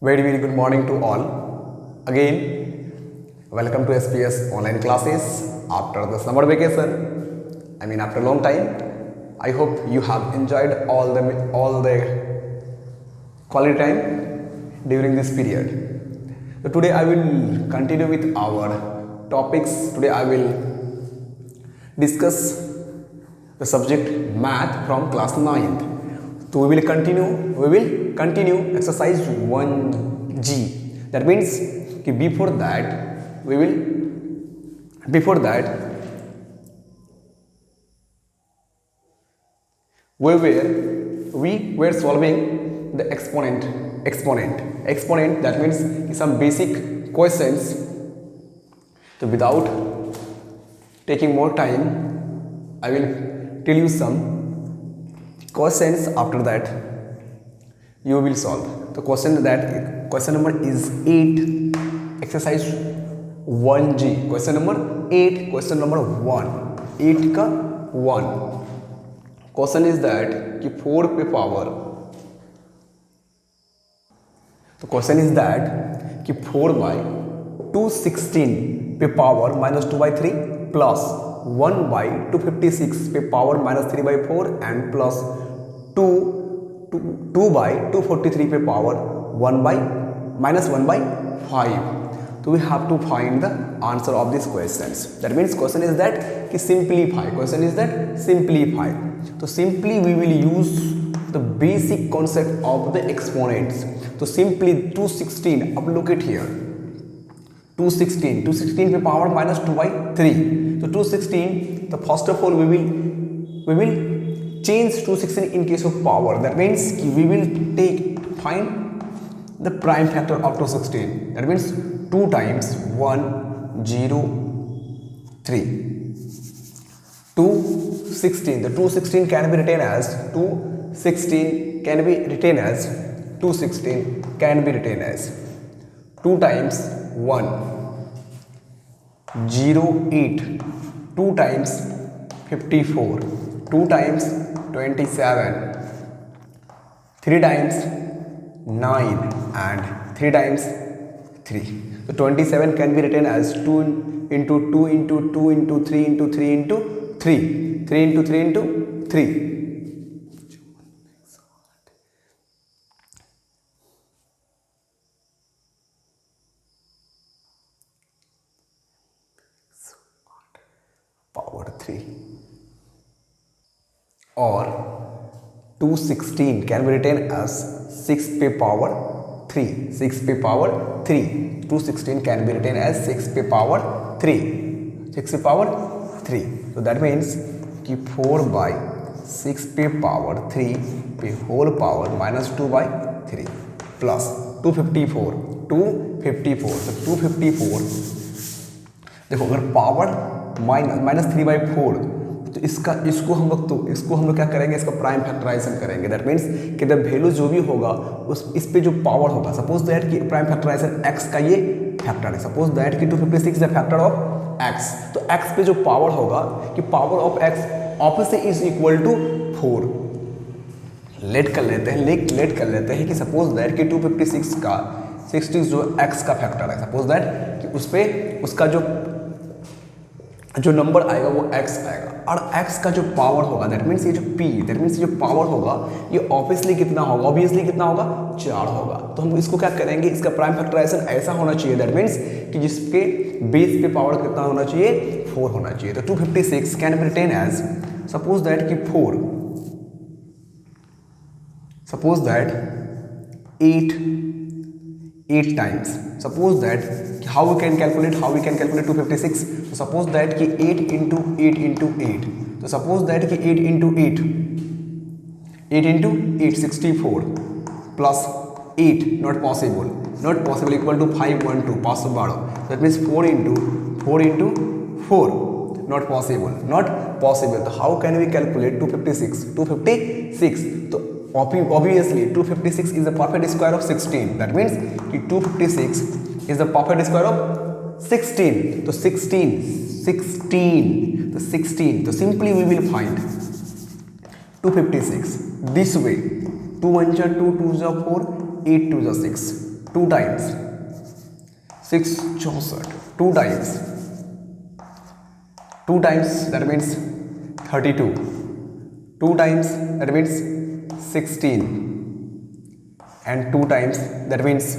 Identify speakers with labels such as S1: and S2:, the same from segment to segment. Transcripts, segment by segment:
S1: Very good morning to all. Again, welcome to SPS online classes after the summer vacation. After a long time. I hope you have enjoyed all the quality time during this period. So today I will continue with our topics. Today I will discuss the subject math from class 9th. So we will continue exercise 1G. That means before that we were solving the exponent. That means some basic questions. So without taking more time, I will tell you some questions. After that you will solve the question number is 8, exercise 1G, question number 8, question number 1, 8 का 1 question is that कि 4 पे power, तो question is that कि 4/216 पे power -2/3 plus 1/256 पे power -3/4 and plus 2/243 पे power -1/5. So we have to find the answer of these questions. That means question is that कि simplify. Question is that simplify. So simply we will use the basic concept of the exponents. So simply 216. अब look it here. 216 पे power -2/3. So 216. So first of all we will change 216 in case of power. That means we will find the prime factor of 216. That means 2 times 103. 216. The 216 can be written as 2 times 108, 2 times 54, 2 times 27, 3 times 9 and 3 times 3. So 27 can be written as 2 into 2 into 2 into 3 into 3 into 3, 3 into 3 into 3. Power 3. Or 216 can be written as 6 पे power 3. 6 पे power 3. 216 can be written as 6 पे power 3. 6 पे power 3. So that means कि 4/6 पे power 3 पे whole power -2/3 plus 254. So 254. देखो अगर power -3/4 तो इसको हम लोग क्या करेंगे, इसका प्राइम फैक्टराइजेशन करेंगे. दैट मीन्स कि द वैल्यू जो भी होगा इस पे जो पावर होगा, सपोज दैट कि प्राइम फैक्टराइजेशन x का ये फैक्टर है. सपोज दैट कि 256 is the factor of x. तो x पे जो पावर होगा कि power of x obviously is equal to 4. Let कर लेते हैं कि सपोज दैट कि 256 का 60 जो x का फैक्टर है. सपोज दैट कि उस पे उसका जो नंबर आएगा वो x आएगा और x का जो पावर होगा दैट मीन्स ये जो पावर होगा ये ऑब्वियसली कितना होगा 4 होगा. तो हम इसको क्या करेंगे, इसका प्राइम फैक्टराइजेशन ऐसा होना चाहिए. दैट मीन्स कि जिसके बेस पे पावर कितना होना चाहिए, 4 होना चाहिए. तो 256 can be written as, suppose that कि 4, suppose that 8 times. Suppose that how we can calculate 256. So suppose that कि 8 into 8 into 8. So suppose that कि 8 into 8 64 plus 8 not possible equal to 512 possible. That means 4 into 4 not possible. So how can we calculate 256? So obviously 256 is the perfect square of 16. That means 256 is the perfect square of 16. So 16. So simply we will find 256 this way. 2 1 2 2 4, 8 2 6. 2 times 6 64, 2 times, 2 times that means 32, 2 times that means 16, and 2 times that means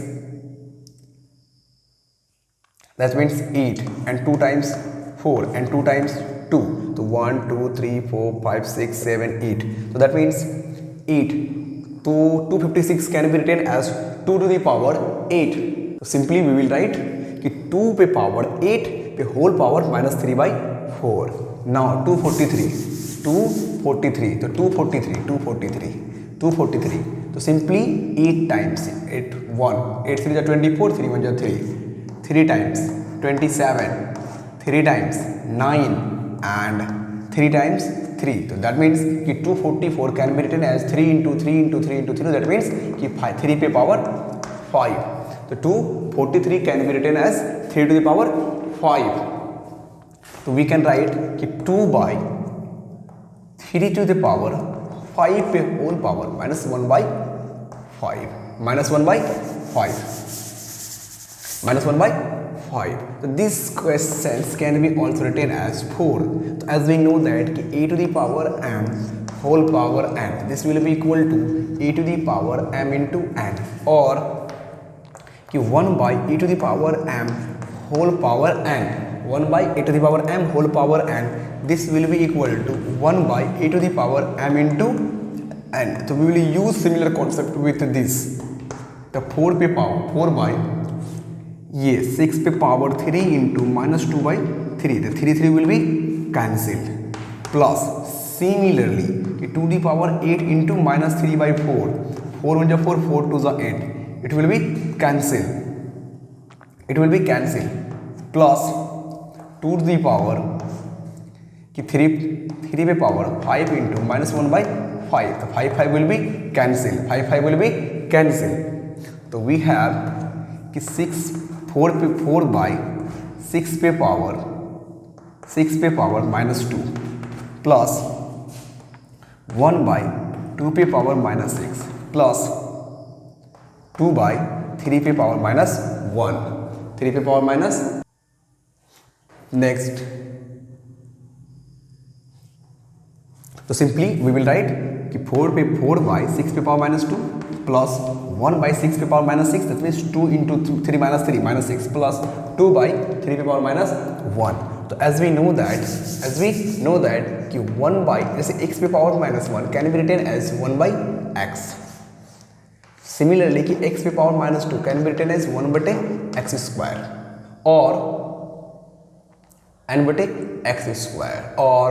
S1: 8, and 2 times 4, and 2 times 2. So 1 2 3 4 5 6 7 8. So that means 8. So 256 can be written as 2 to the power 8. So simply we will write कि 2 पे power 8 पे whole power minus 3 by 4. Now 243. तो 243. तो simply 8 times 8 1 8 3 जा 24, 3 1 जा 3, 3 times 27, 3 times 9, and 3 times 3. So that means कि 244 can be written as 3 into 3 into 3 into 3. That means कि 3 पे power 5. तो 243 can be written as 3 to the power 5. So we can write कि 2 by 3 to the power 5 पे whole power minus 1 by 5. Minus 1 by 5. Minus 1 by 5. So these questions can be also written as 4. So as we know that a to the power m whole power n, this will be equal to a to the power m into n, or 1 by e to the power m whole power n, 1 by a to the power m whole power n, this will be equal to 1 by a to the power m into n. So we will use similar concept with this. The 4 पे power 4 by ये 6 पे power 3 into minus 2 by 3, the 3 3 will be cancelled, plus similarly कि 2 the power 8 into minus 3 by 4, 4 1 जा 4, 4 2 जा 8, it will be cancelled, plus 2 the power कि 3 पे power 5 into minus 1 by 5, तो 5 will be cancelled, तो we have कि 4 by 6 पे power minus 2, plus 1 by 2 पे पावर माइनस 6, प्लस 2 by 3 पे पावर माइनस 1, 3 पे पावर माइनस. नेक्स्ट, तो सिंपली वी विल राइट कि 4 by 6 पे पावर माइनस 2 प्लस 1 by 6 पे power minus 6, that means 2 into 3 minus 6 plus 2 by 3 पे power minus 1. तो as we know that कि 1 by जैसे x पे power minus 1 can be written as 1 by x. Similarly कि x पे power minus 2 can be written as 1 बटे x square, और n बटे एक्स स्क्वायर, और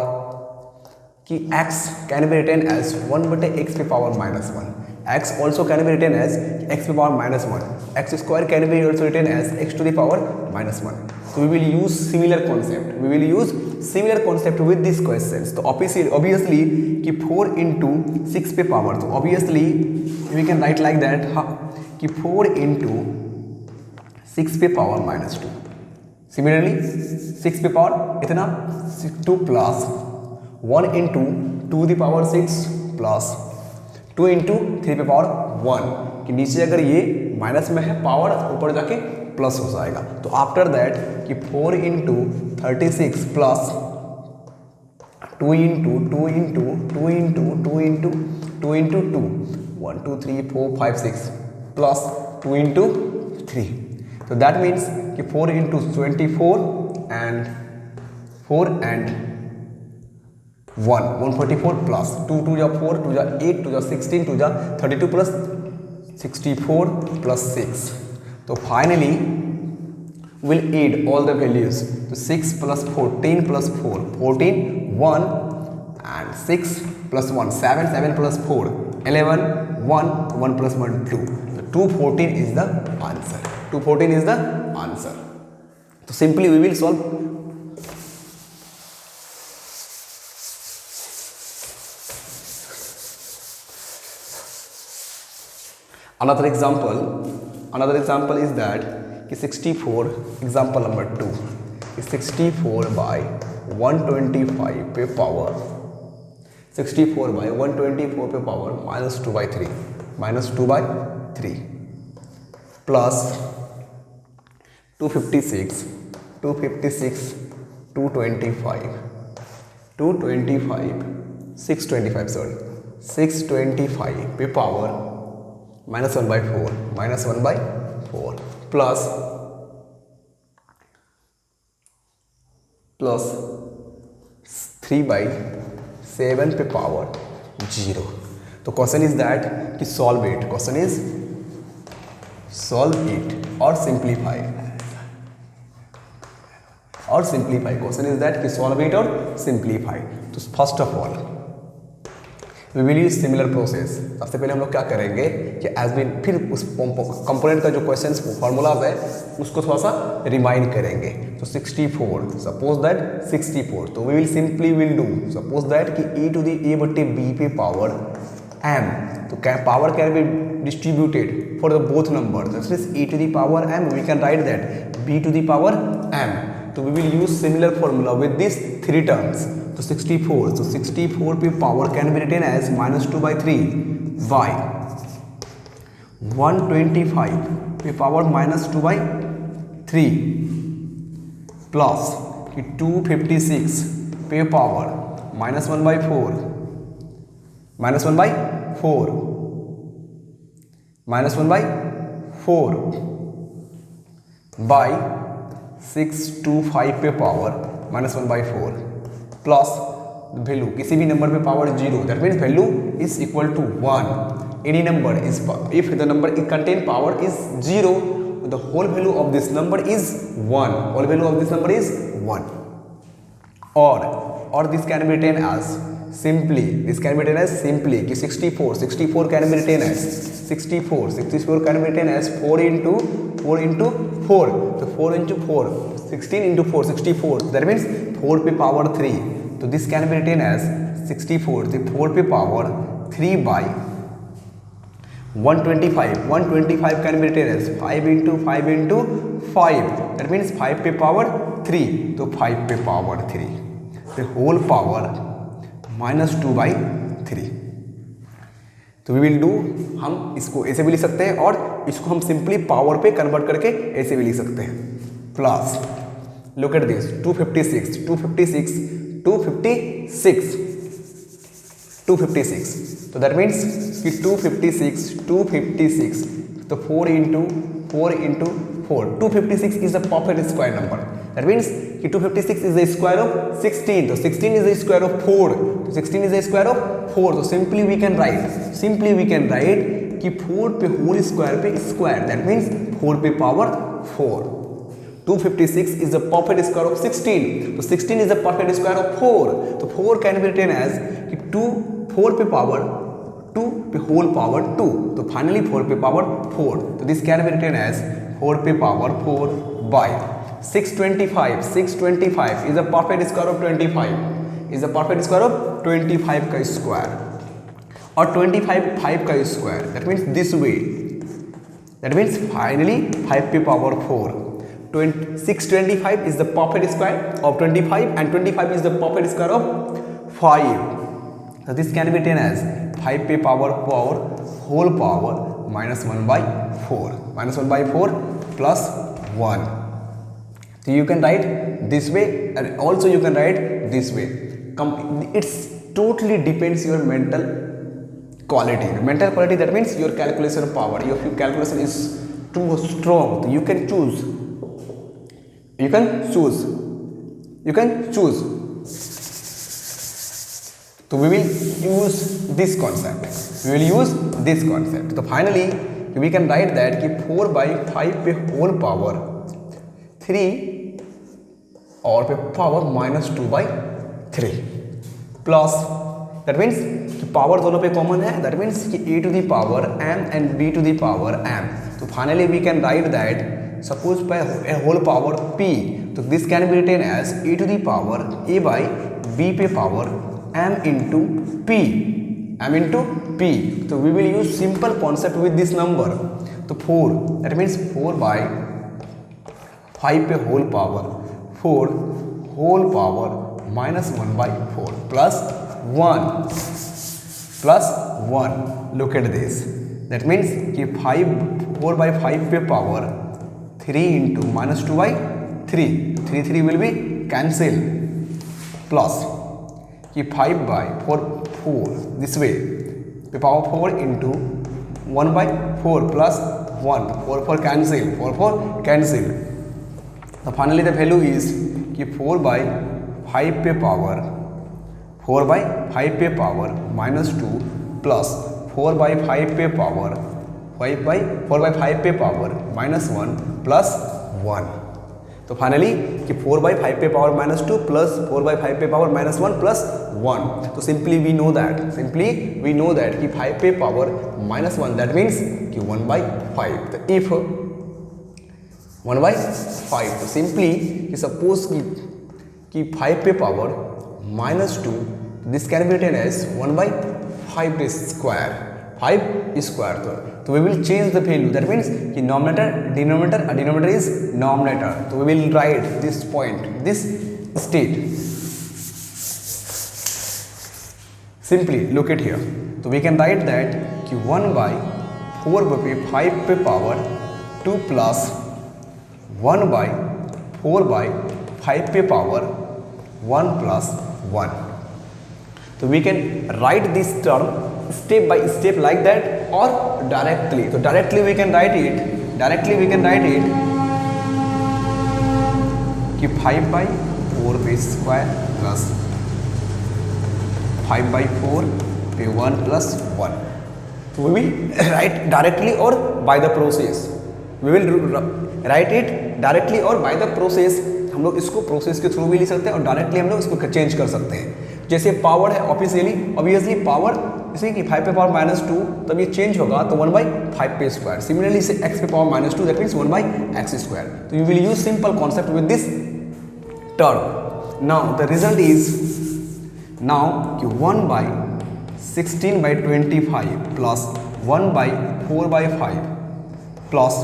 S1: कि x can be written as 1 बटे x पे power minus 1. x also can be written as x to the power minus 1. X square can be also written as x to the power minus 1. So we will use similar concept with these questions. So obviously कि 4 into 6 पे power, तो obviously we can write like that कि 4 into 6 पे power minus 2. Similarly 6 पे power इतना 2 plus 1 into 2 the power 6 plus 2 into 3 पे power 1, कि नीचे अगर ये माइनस में है पावर, ऊपर जाके प्लस हो जाएगा. तो आफ्टर दैट कि 4 into 36 plus 2 into 2 into 2 into 2 into 2 into 2, 1 2 3 4 5 6 plus 2 into 3. तो दैट मीन्स कि 4 इंटू 24 एंड 4 एंड 144 प्लस 2 2 जा 4 2 जा 8 2 जा 16 2 जा 32 प्लस 64 प्लस 6. तो finally will add all the values. तो 6 plus 14 plus 4 14 1 and 6 plus 1 7 7 plus 4 11 1 1 plus 1 2. तो 214 is the answer. 214 is the answer. तो simply we will solve. Another example is that कि 64, example number 2 is 64 by 125 पे power 64 by 124 पे power minus 2 by 3. Plus 256 225 625 sorry 625 पे power -1/4 plus 3/7 पे power 0। तो question is that कि solve it, question is solve it और simplify question is that कि solve it और सिंप्लीफाई। तो first of all we will use similar process. सबसे पहले हम लोग क्या करेंगे कि एज बी फिर उस कंपोनेंट का जो क्वेश्चन फॉर्मूला है उसको थोड़ा सा रिमाइंड करेंगे। तो 64 सपोज दैट 64, तो we will simply will do suppose that कि e टू द a बटे b पे पावर m, तो power can be distributed for the both number, that means e to the power m we can write that b to the power m। तो we will use similar formula with this three terms. तो 64 पे power can be written as -2/3 by 125 पे power -2/3 plus 256 पे power -1/4 bye 625 पे power -1/4 plus value किसी भी number पे power 0, that means value is equal to 1। Any number is if the number is contain power is 0, the whole value of this number is 1, whole value of this number is 1। और this can be written as simply कि 64 can be written as 64 can be written as 4 into 4, तो 4 into 4 16 into 4 64, that means 4 पे power 3, तो this can be written as 64 तो 4 पे power 3 by 125 can be written as 5 into 5, that means 5 पे power 3, तो 5 पे power 3 तो होल पावर -2/3। तो वी विल डू, हम इसको ऐसे भी लिख सकते हैं और इसको हम सिंपली पावर पे कन्वर्ट करके ऐसे भी लिख सकते हैं। प्लस लुक एट दिस 256 तो दैट मीन्स कि 256 तो 4 into 4 256 is the perfect square number, that means कि 256 इज द स्क्वायर ऑफ 16, तो 16 इज द स्क्वायर ऑफ 4, तो 16 इज द स्क्वायर ऑफ 4, तो सिंपली वी कैन राइट कि 4 पे होल स्क्वायर पे स्क्वायर, दैट मीन्स 4 पे power 4। 256 is the perfect square of 16, तो 16 is the perfect square of 4, तो 4 can be written as कि 4 पे पावर 2 पे होल पावर 2, तो फाइनली 4 पे पावर 4, तो this can be written as 4 पे power 4 by 625 is the perfect square of 25, is the perfect square of 25 का square और 25 का square, that means this way, that means finally 5 पे power 4। 625 is the perfect square of 25 and 25 is the perfect square of 5. So this can be written as 5 पे power whole power -1/4 plus 1. So you can write this way and also you can write this way. It's totally depends your mental quality. That means your calculation power. If your calculation is too strong, you can choose. So we will use this concept. So finally we can write that कि 4/5 पे whole power 3 और पे power -2/3 plus, that means कि power दोनों पे common है, that means कि a to the power m and b to the power m। तो finally we can write that suppose by a whole power p, तो this can be written as e to the power a by b पे power m into p, तो we will use simple concept with this number। तो 4, that means 4/5 पे whole power 4 whole power -1/4 plus 1 look at this that means कि 4/5 पे power 3 into -2/3, 3 will be cancel, plus कि 5/4 this way पे power 4 into 1/4 plus 1, 4 cancel, 4 cancel. So finally the value is कि 4/5 पे power -2 plus 4/5 पे power -1 plus 1. तो finally कि 4/5 पे पावर -2 प्लस 4/5 पे पावर -1 प्लस 1. तो सिंपली वी नो दैट कि 5 पे पावर -1 दैट मीन्स कि 1/5. तो इफ 1/5, तो सिंपली कि सपोज कि 5 पे power -2, this can be written as 1/5 square, 5 square. तो we will change the value, that means कि denominator is numerator. So we will write this point, this state. Simply look at here. So we can write that कि 1/4 पे 5 पे power 2 plus 1/4/5 पे power 1 plus 1. So we can write this term step by step like that or directly. So directly we can write it कि 5/4 पे square plus 5/4 पे 1 plus 1. तो we will write directly or by the process. We will write it directly or by the process. हम लोग इसको process के through भी लिख सकते हैं और डायरेक्टली हम लोग इसको चेंज कर सकते हैं. जैसे पावर है ऑब्वियसली पावर, जैसे कि 5 पे पावर -2, तब ये चेंज होगा तो 1/5 पे स्क्वायर. सिमिलरली से x पे power -2 that means 1/x square. तो you will use simple concept with this term. Now the result is now कि 1/16/25 प्लस 1/4/5 प्लस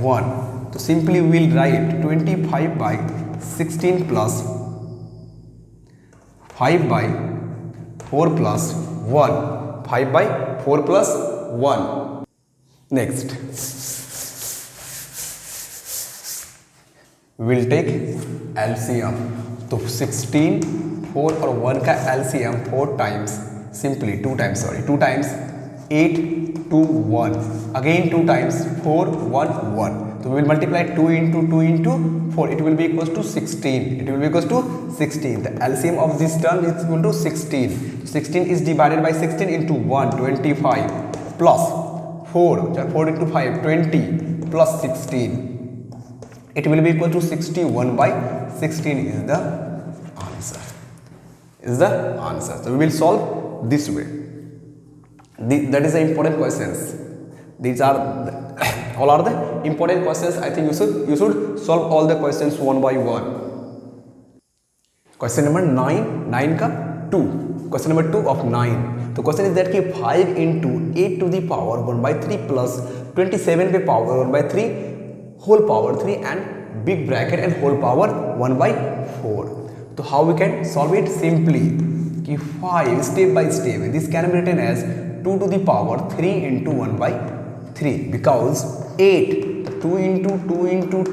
S1: 1. तो simply will write 25/16 plus 5/4 plus 1, 5/4 plus 1. Next will take LCM. तो 16, 4 और 1 का LCM 4 times, simply 2 times 8, 2, 1, again 2 times 4, 1, 1. So we will multiply 2 into 4. It will be equals to 16. The LCM of this term is equal to 16. 16 is divided by 16 into 1, 25 plus 4 into 5, 20 plus 16. It will be equal to 61/16 is the answer. So we will solve this way. That is the important questions. These are all are the important questions. I think you should solve all the questions one by one. Question number 9 का 2. Question number 2 of 9. तो question is that कि 5 into 8 to the power 1/3 plus 27 पे power 1/3 whole power 3 and big bracket and whole power 1/4. तो how we can solve it? Simply कि 5 step by step. This can be written as 2 to the power 3 into 1/3 because 8 2 into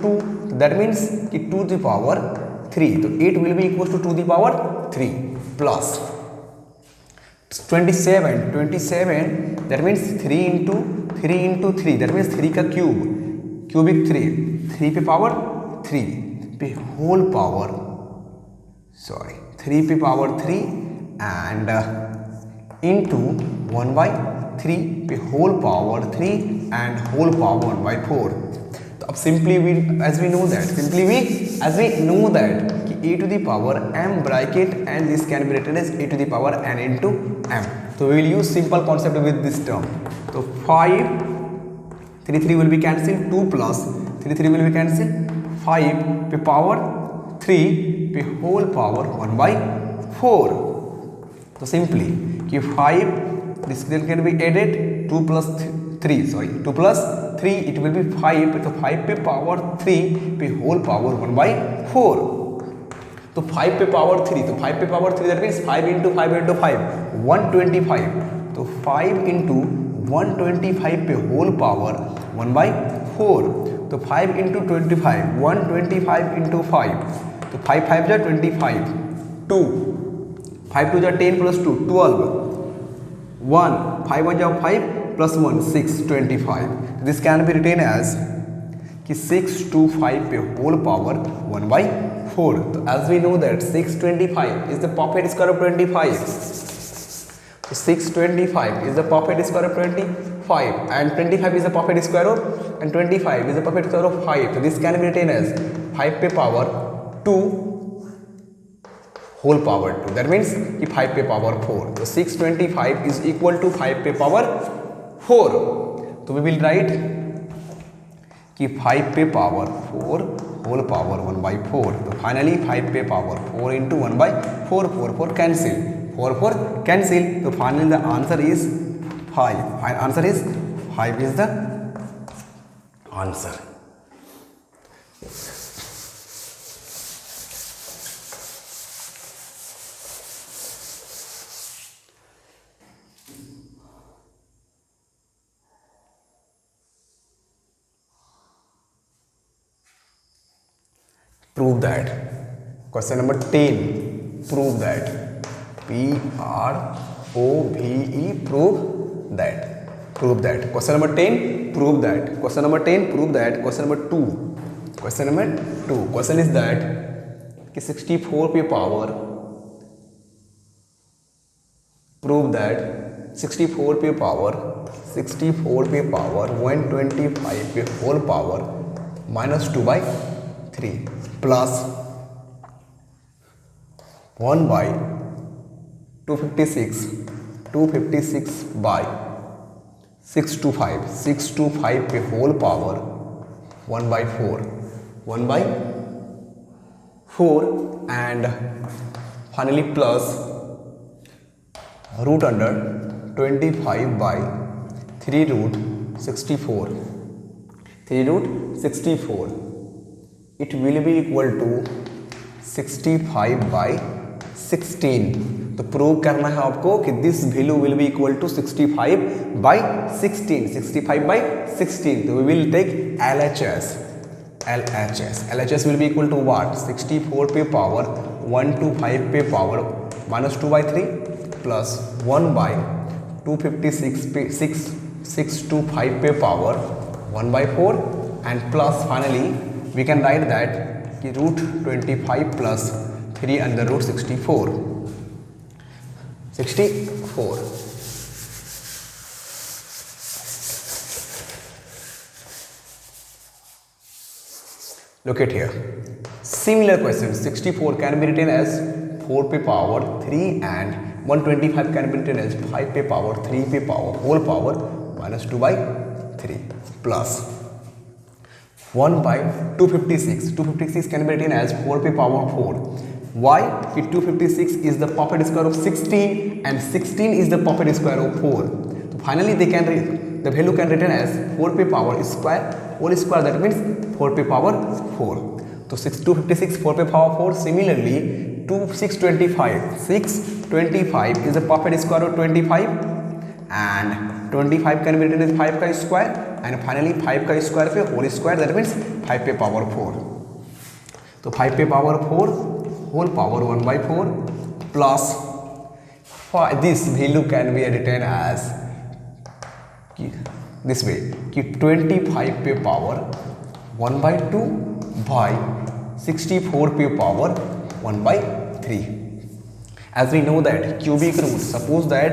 S1: 2 that means कि 2 to the power 3. तो 8 will be equals to 2 to the power 3 plus 27 that means 3 into 3 that means 3 का cubic 3 पे power 3 पे whole power 3 पे power 3 and into 1/3 पे whole power 3 and whole power 1/4. तो अब simply as we know that कि a to the power m bracket and this can be written as a to the power n into m. So we will use simple concept with this term. So 5 3 will be cancelled, 2 plus 3 will be cancelled, 5 पे power 3 पे whole power 1/4. तो simply कि 5 this can be added 2 plus 3 it will be 5. तो 5 पे power 3 पे whole power 1/4. तो 5 पे power 3 that means 5 into 5 125. तो 5 into 125 पे होल पावर 1/4। तो 5 इंटू 25, 125 इंटू 5, तो 5 5 जा 25, 2 5 2 जा 10 प्लस 2 12, 1 5 1 जा 5 plus 1 6 25। This can be written as कि 625 पे होल पावर 1/4। तो as we know that 625 is the perfect square of 25। So 625 is the perfect square of 25 and 25 is the perfect square of, and 25 is the perfect square of 5. So this can be written as 5 पे power 2 whole power 2. That means कि 5 पे power 4. So 625 is equal to 5 पे power 4. So we will write कि 5 पे power 4 whole power 1/4. तो finally 5 पे power 4 into 1/4, 4 4 cancel. 4 4 cancel. So finally the answer is 5. Answer is 5 is the answer. Prove that. Question number 10. Prove that. P-R-O-V-E, prove that. Prove that. Question number 10, prove that. Question number 10, prove that. Question number 2. Question number 2. Question is that कि 64 पे power, prove that 64 पे power 125 पे whole power -2/3 plus 1/256 by 625 पे whole power 1/4 and finally plus root under 25 by 3 root 64. It will be equal to 65/16. तो prove करना है आपको कि this value will be equal to 65/16. 65/16. तो we will take LHS will be equal to what? 64 पे power 125 पे power -2/3 plus 1/256 पे 625 पे power 1/4 and plus finally we can write that कि √25 plus 3 under root 64. Look at here. Similar question. 64 can be written as 4 पे power 3 and 125 can be written as 5 पे power 3 पे power whole power -2/3 plus 1/256. 256 can be written as 4 पे power 4. Why? 256 is the perfect square of 16 and 16 is the perfect square of 4. So finally the value can written as 4 पे power square whole square, that means 4 पे power 4. So 256 4 पे power 4. Similarly 625 is the perfect square of 25 and 25 can be written as 5 का square and finally 5 का square पे whole square, that means 5 पे power 4. तो 5 पे power 4 whole power 1/4 plus this value can be written as this way कि 25 पे power 1/2 by 64 पे power 1/3. As we know that cubic root, suppose that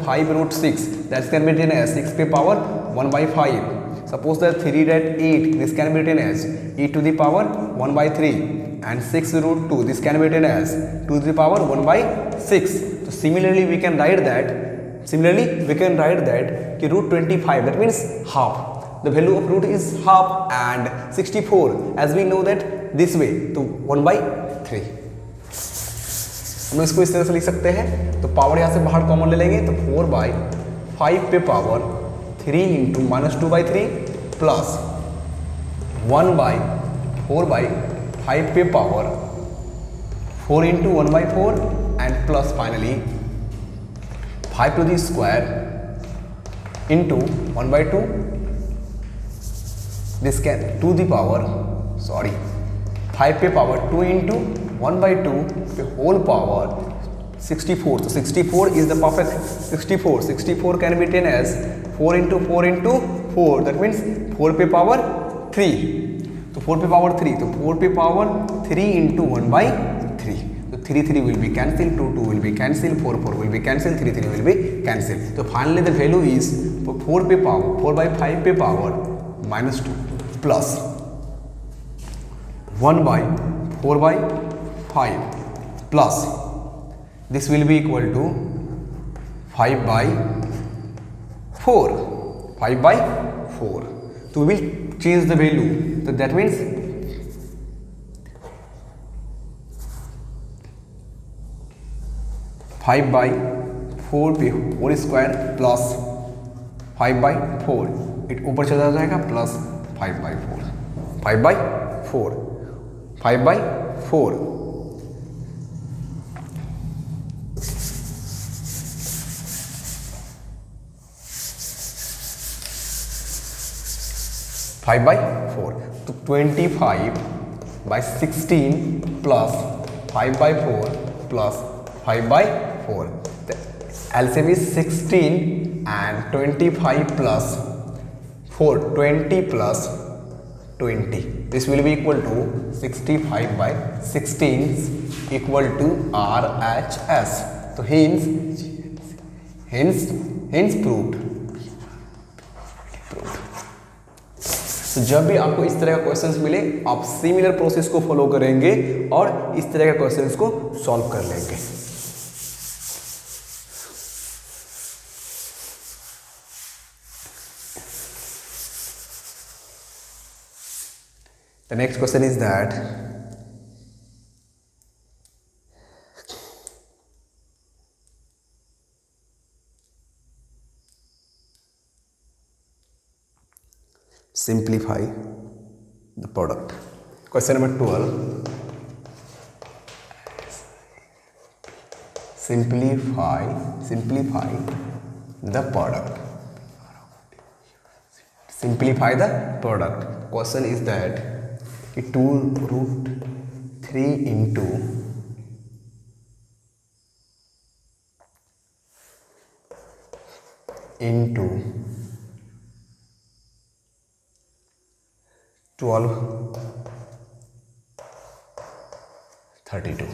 S1: 5 root 6, that can be written as 6 पे power 1/5. Suppose that 3 root 8, this can be written as e to the power 1/3 and 6 root 2, this can be written as 2 to the power 1/6. So similarly we can write that कि √25, that means half. The value of root is half and 64, as we know that this way, तो 1/3. हम इसको इस तरह से लिख सकते हैं. तो पावर यहाँ से बाहर कॉमन ले लेंगे तो 4/5 पे पावर 3 इंटू -2/3 प्लस 1/4/5 पे power 4 into 1/4 and plus finally 5 to the square into 1 by 2, this can 2 the power 5 पे पावर 2 into 1 by 2 पे whole power 64. So 64 is the perfect 64 can be written as 4 into 4 into 4, that means 4 पे power 3. तो 4 पे power 3, तो 4 पे power 3 into 1 by 3. So 3 will be cancelled, 2 will be cancelled, 4 will be cancelled, 3 will be cancelled. So finally the value is 4 पे power 4 by 5 पे power minus 2 plus 1 by 4 by 5 plus this will be equal to 5 by 4. 5 by 4. So we will change the value. So that means 5 by 4 पे whole square plus 5 by 4, it ऊपर चला जाएगा plus 5 by 4. 5 by 4. 5 by 4. 5 by 4. तो 25 by 16 plus 5 by 4 plus 5 by 4. The LCM is 16 and 25 plus 4. 20 plus 20. This will be equal to 65 by 16 equal to RHS. So hence proved. तो जब भी आपको इस तरह का क्वेश्चंस मिले आप सिमिलर प्रोसेस को फॉलो करेंगे और इस तरह के क्वेश्चंस को सॉल्व कर लेंगे. The next question is that simplify the product. Question number 12. Simplify the product. Simplify the product. Question is that 2 root 3 into 12 32.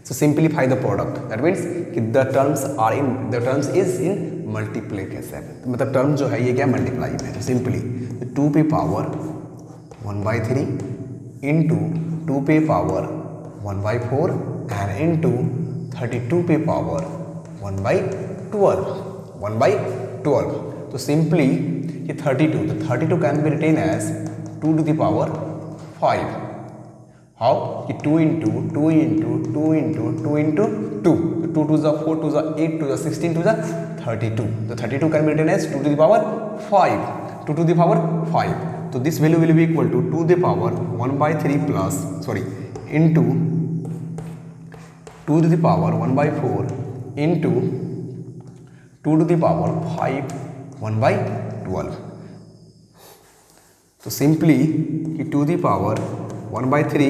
S1: So simplify the product. That means the terms is in multiplication. मतलब term जो है ये क्या multiply है. Simply 2 पे power 1 by 3 into 2 पे power 1 by 4 and into 32 पे power 1 by 12. 1 by 12. तो simply ये 32. तो 32 can be written as 2 to the power 5. How? 2 into 2 into 2 into 2 into 2. So 2 to the 4 to the 8 to the 16 to the 32. The 32 can be written as 2 to the power 5. 2 to the power 5. So this value will be equal to 2 to the power 1 by 3 plus into 2 to the power 1 by 4 into 2 to the power 5 1 by 12. So simply 2 to the power 1 by 3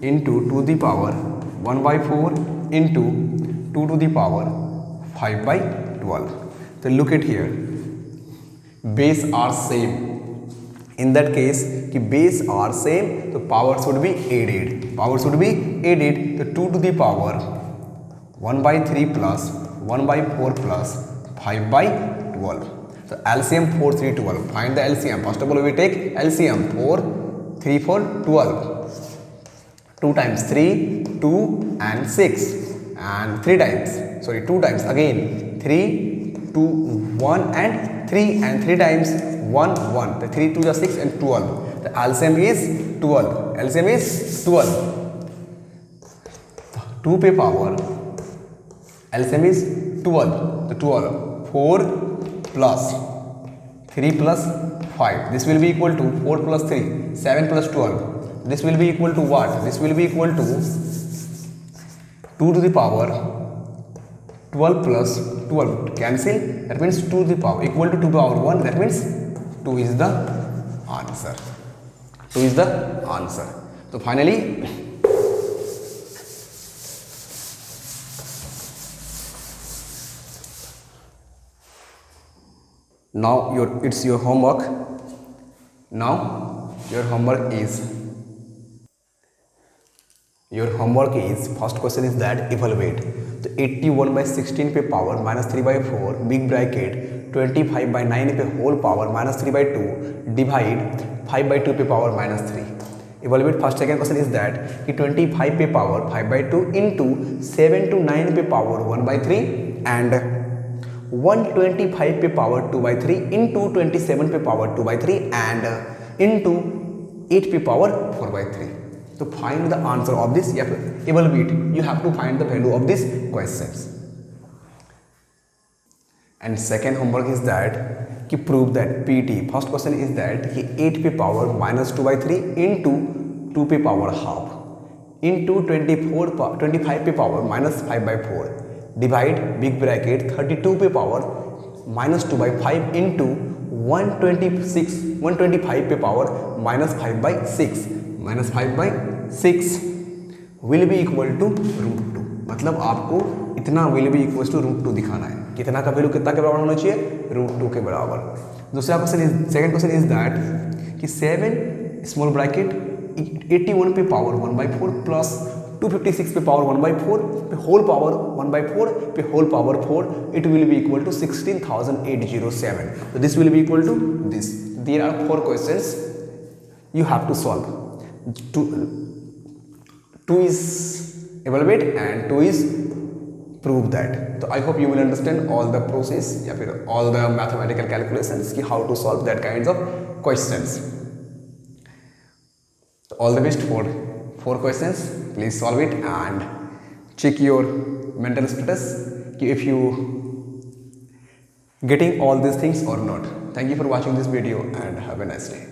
S1: into 2 to the power 1 by 4 into 2 to the power 5 by 12. So look at here, base are same. In that case कि base are same तो power should be added. So 2 to the power 1 by 3 plus 1 by 4 plus 5 by 12. So LCM 4 3 12. Find the LCM. First of all we take LCM. 4 3 4 12. 2 times 3 2 and 6 and 2 times again 3 2 1 and 3 and 3 times 1 1. The 3 2 the 6 and 12. The LCM is 12. 2 पे power LCM is 12. The 12 4 plus 3 plus 5. This will be equal to 4 plus 3 7 plus 12. This will be equal to what? This will be equal to 2 to the power 12 plus 12 cancel, that means 2 to the power equal to 2 to the power 1, that means 2 is the answer. 2 is the answer. So finally now it's your homework. Now your homework is first question is that evaluate तो 81 by 16 पे power -3 by 4 big bracket 25 by 9 पे whole power -3 by 2 divide 5 by 2 पे power -3. Evaluate first second question is that कि 25 पे power 5 by 2 into 7 to 9 पे power 1 by 3 and 125 पे power 2 by 3 into 27 पे power 2 by 3 and into 8 पे power 4 by 3. To find the answer of this, you have to evaluate. You have to find the value of these questions. And second homework is that कि prove that PT. First question is that कि 8 पे power -2 by 3 into 2 पे power half into 25 पे power -5 by 4 divide big bracket 32 पे power -2 by 5 into 125 पे power -5 by 6 -5 by 6 will be equal to √2. मतलब आपको इतना will be equal to √2 दिखाना है. कितना का वैल्यू कितना के बराबर होना चाहिए? √2 के बराबर. दूसरा question is second question is that कि 7 स्मॉल ब्रैकेट 81 पे पावर 1 by 4 प्लस 256 पे पावर 1 by 4 पे होल पावर 1 by 4 पे whole power 4 it will be equal to 16,807. So this will be equal to this. There are 4 questions you have to solve. Two is evaluate and 2 is prove that. So I hope you will understand all the process या फिर all the mathematical calculations कि how to solve that kinds of questions. So all the best for 4 questions. Please solve it and check your mental status कि if you getting all these things or not. Thank you for watching this video and have a nice day.